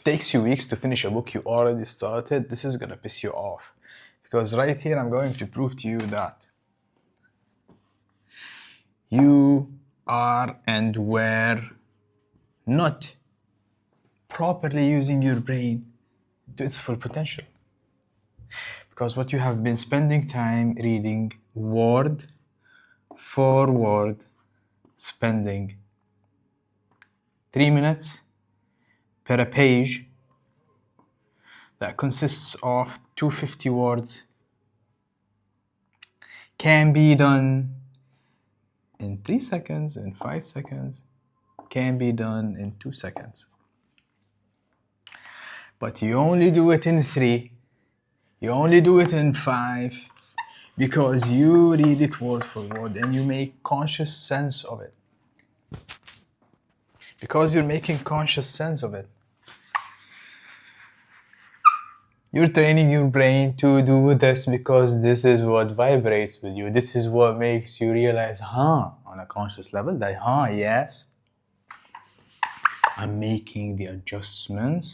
takes you weeks to finish a book you already started, this is gonna piss you off. Because right here, I'm going to prove to you that you are and were not properly using your brain to its full potential. Because what you have been spending time reading word for word, spending 3 minutes per page that consists of 250 words can be done in 3 seconds, in 5 seconds, can be done in 2 seconds. But you only do it in 3, you only do it in 5, because you read it word for word and you make conscious sense of it. Because you're making conscious sense of it. You're training your brain to do this because this is what vibrates with you. This is what makes you realize, on a conscious level, that, yes, I'm making the adjustments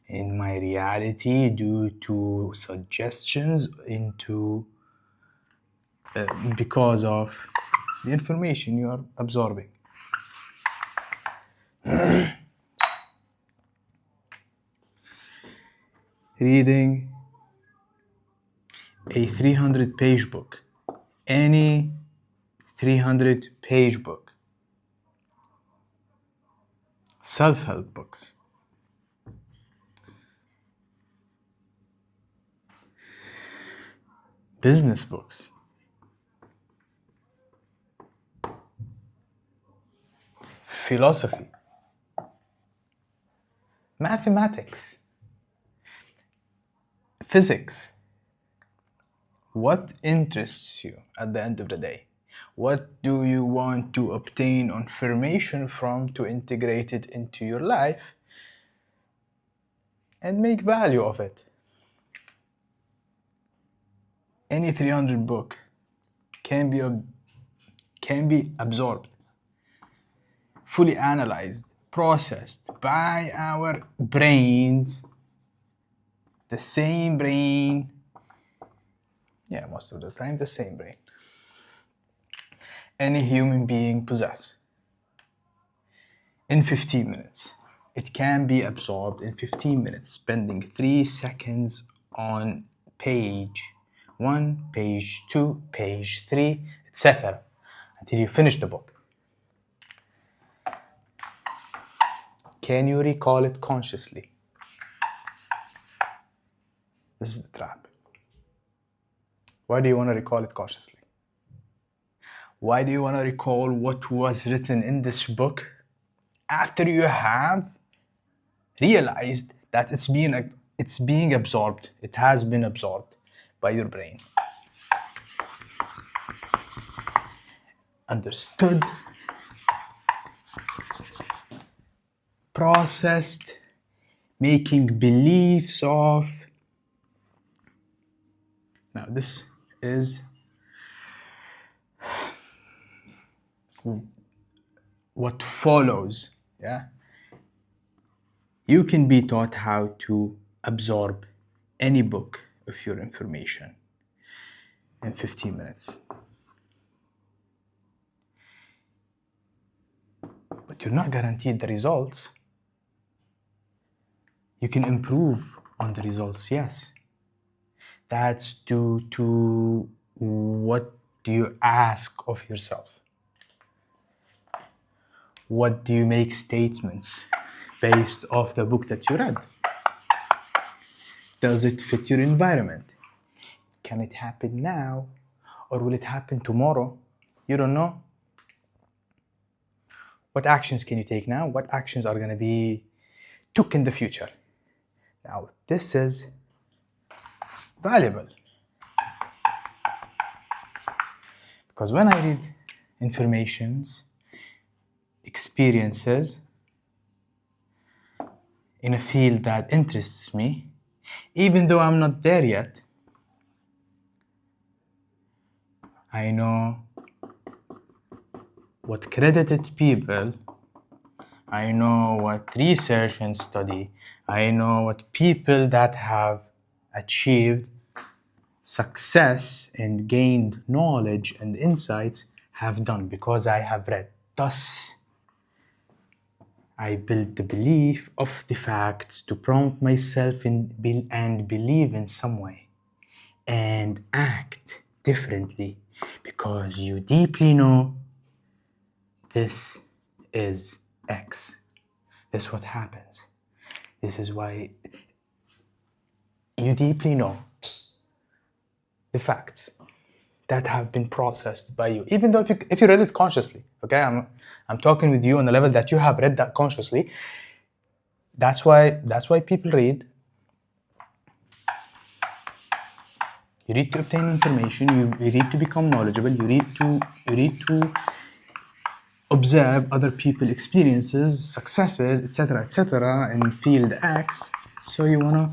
in my reality due to suggestions because of the information you are absorbing. Reading a 300-page book, any 300-page book, self-help books, business books, philosophy, mathematics, physics. What interests you at the end of the day? What do you want to obtain information from to integrate it into your life and make value of it? Any 300 book can be absorbed, fully analyzed, processed by our brains, the same brain, most of the time the same brain any human being possess. In 15 minutes. It can be absorbed in 15 minutes, spending 3 seconds on page 1, page 2, page 3, etc. until you finish the book. Can you recall it consciously? This is the trap. Why do you want to recall it consciously? Why do you want to recall what was written in this book after you have realized that it's being absorbed, it has been absorbed by your brain? Understood, processed, making beliefs of. Now this is what follows. You can be taught how to absorb any book of your information in 15 minutes. But you're not guaranteed the results. You can improve on the results, yes. That's due to what do you ask of yourself? What do you make statements based off the book that you read? Does it fit your environment? Can it happen now? Or will it happen tomorrow? You don't know. What actions can you take now? What actions are going to be took in the future? Now, this is valuable. Because when I read informations, experiences in a field that interests me, even though I'm not there yet, I know what credited people I know what research and study. I know what people that have achieved success and gained knowledge and insights have done because I have read. Thus, I build the belief of the facts to prompt myself and believe in some way and act differently because you deeply know this is X. This is what happens. This is why you deeply know the facts that have been processed by you, even though if you read it consciously. Okay, I'm talking with you on the level that you have read that consciously. That's why people read. You need to obtain information. You need to become knowledgeable. You need to observe other people's experiences, successes, etc., in field X. So you wanna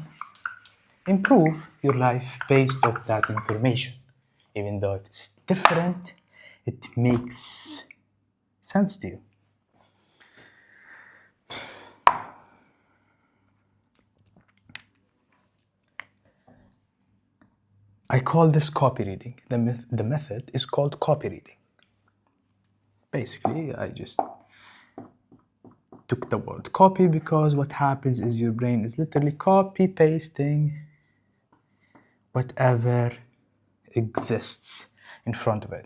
improve your life based off that information. Even though if it's different, it makes sense to you. I call this copy reading. The method is called copy reading. Basically, I just took the word copy because what happens is your brain is literally copy pasting whatever exists in front of it.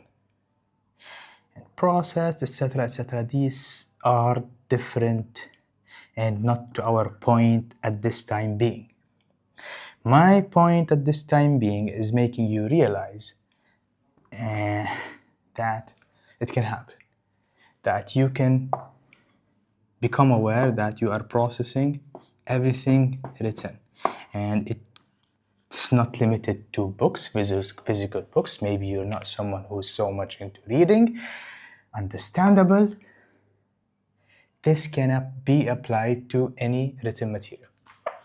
And processed, etc. These are different and not to our point at this time being. My point at this time being is making you realize that it can happen. That you can become aware that you are processing everything written. And it's not limited to books, physical books. Maybe you're not someone who's so much into reading. Understandable. This can be applied to any written material.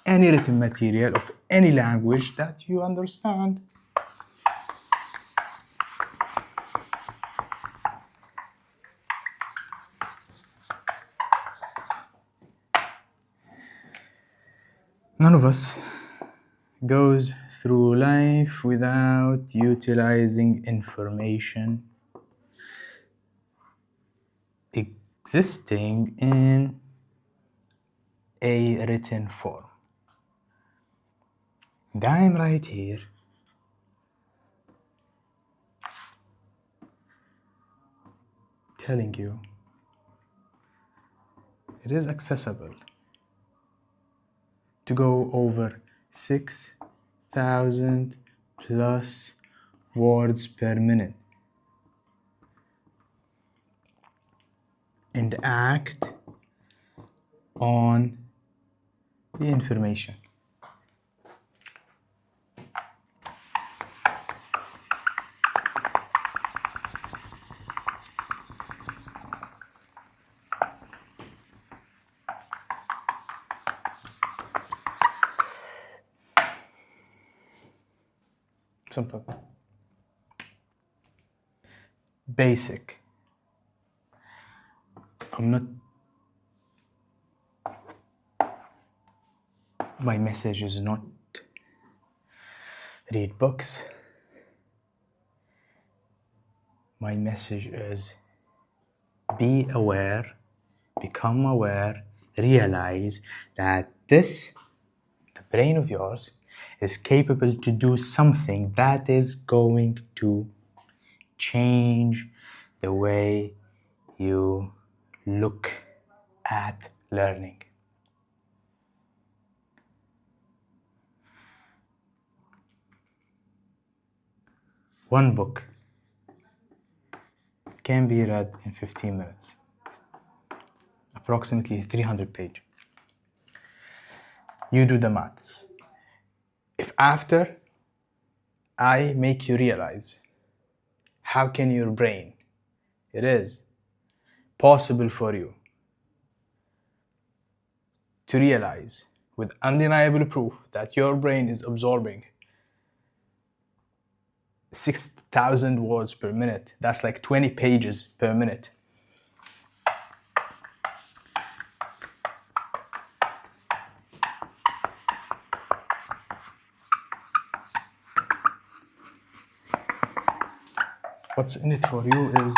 Any written material of any language that you understand. None of us goes through life without utilizing information existing in a written form. And I'm right here telling you it is accessible to go over 6,000 plus words per minute and act on the information. Simple. Basic. My message is not read books. My message is be aware, become aware, realize that the brain of yours, is capable to do something that is going to change the way you look at learning. One book can be read in 15 minutes, approximately 300 pages. You do the maths. If after I make you realize how can your brain, it is possible for you to realize with undeniable proof that your brain is absorbing 6,000 words per minute. That's like 20 pages per minute. What's in it for you is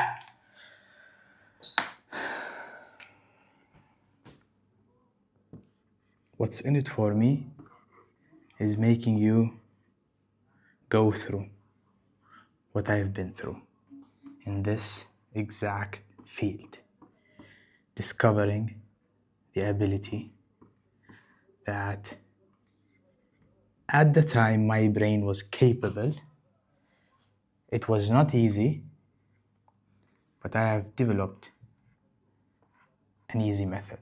what's in it for me is making you go through what I've been through in this exact field, discovering the ability that at the time my brain was capable. It was not easy, but I have developed an easy method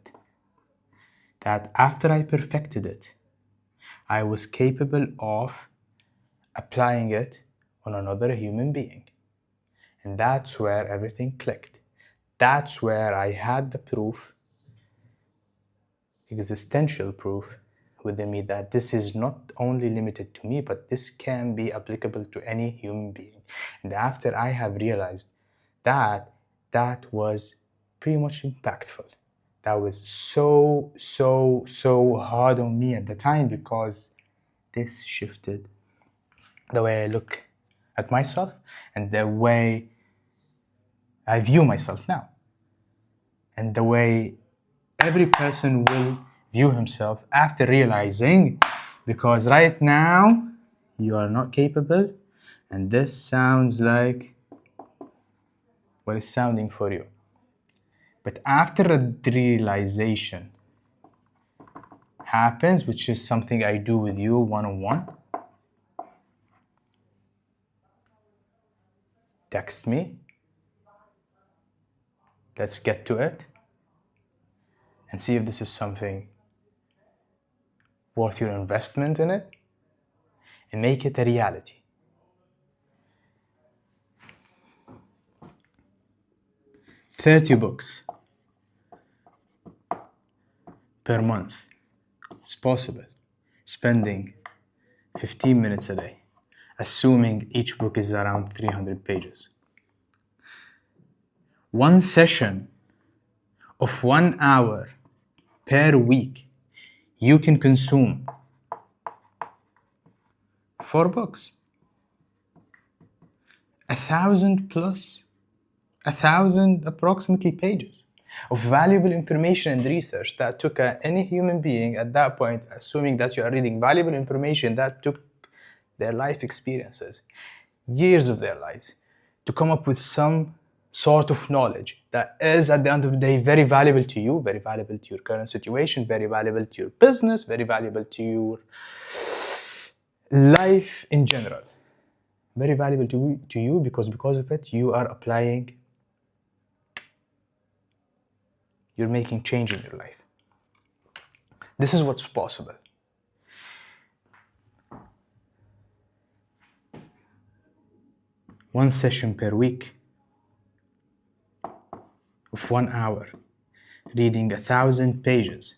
that after I perfected it, I was capable of applying it on another human being. And that's where everything clicked. That's where I had the proof, existential proof within me that this is not only limited to me, but this can be applicable to any human being. And after I have realized that, that was pretty much impactful. That was so hard on me at the time, because this shifted the way I look at myself and the way I view myself now, and the way every person will view himself after realizing, because right now you are not capable, and this sounds like what is sounding for you. But after a realization happens, which is something I do with you one-on-one, text me, let's get to it, and see if this is something worth your investment in it, and make it a reality. $30 books per month. It's possible. Spending 15 minutes a day, assuming each book is around 300 pages. One session of 1 hour per week, you can consume 4 books. 1,000 plus, 1,000 approximately pages of valuable information and research that took any human being at that point, assuming that you are reading valuable information that took their life experiences, years of their lives, to come up with some sort of knowledge that is at the end of the day very valuable to you, very valuable to your current situation, very valuable to your business, very valuable to your life in general. Very valuable to you because of it you are applying, you're making change in your life. This is what's possible. One session per week of 1 hour, reading 1,000 pages.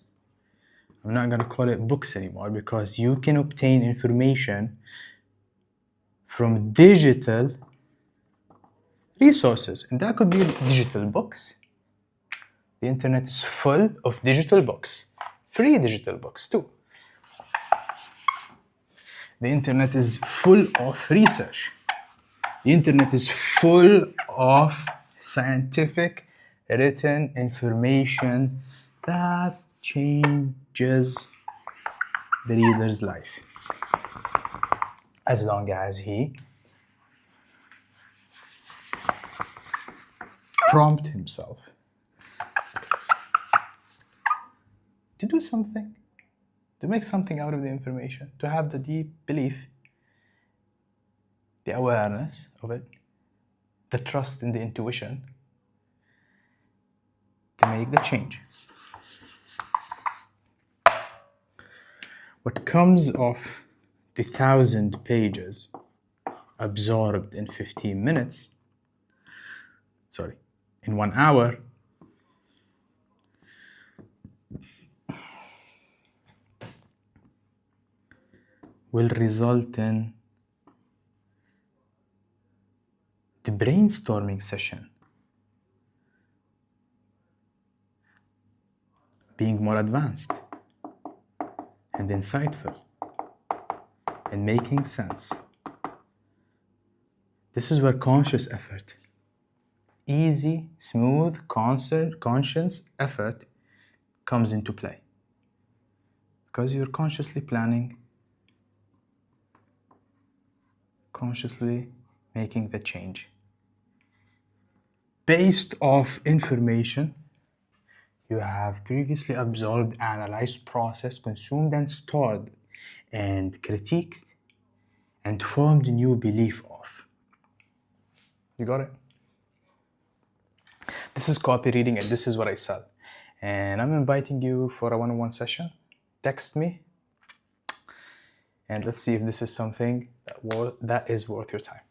I'm not gonna call it books anymore, because you can obtain information from digital resources, and that could be digital books. The internet is full of digital books, free digital books too. The internet is full of research. The internet is full of scientific written information that changes the reader's life, as long as he prompts himself to do something, to make something out of the information, to have the deep belief, the awareness of it, the trust in the intuition, to make the change. What comes of the 1,000 pages absorbed in 15 minutes, in 1 hour, will result in the brainstorming session being more advanced and insightful and making sense. This is where conscious effort, easy, smooth, conscious effort comes into play. Because you're consciously planning, consciously making the change. Based off information you have previously absorbed, analyzed, processed, consumed, and stored, and critiqued, and formed a new belief of. You got it? This is copy reading, and this is what I sell. And I'm inviting you for a one-on-one session. Text me, and let's see if this is something that is worth your time.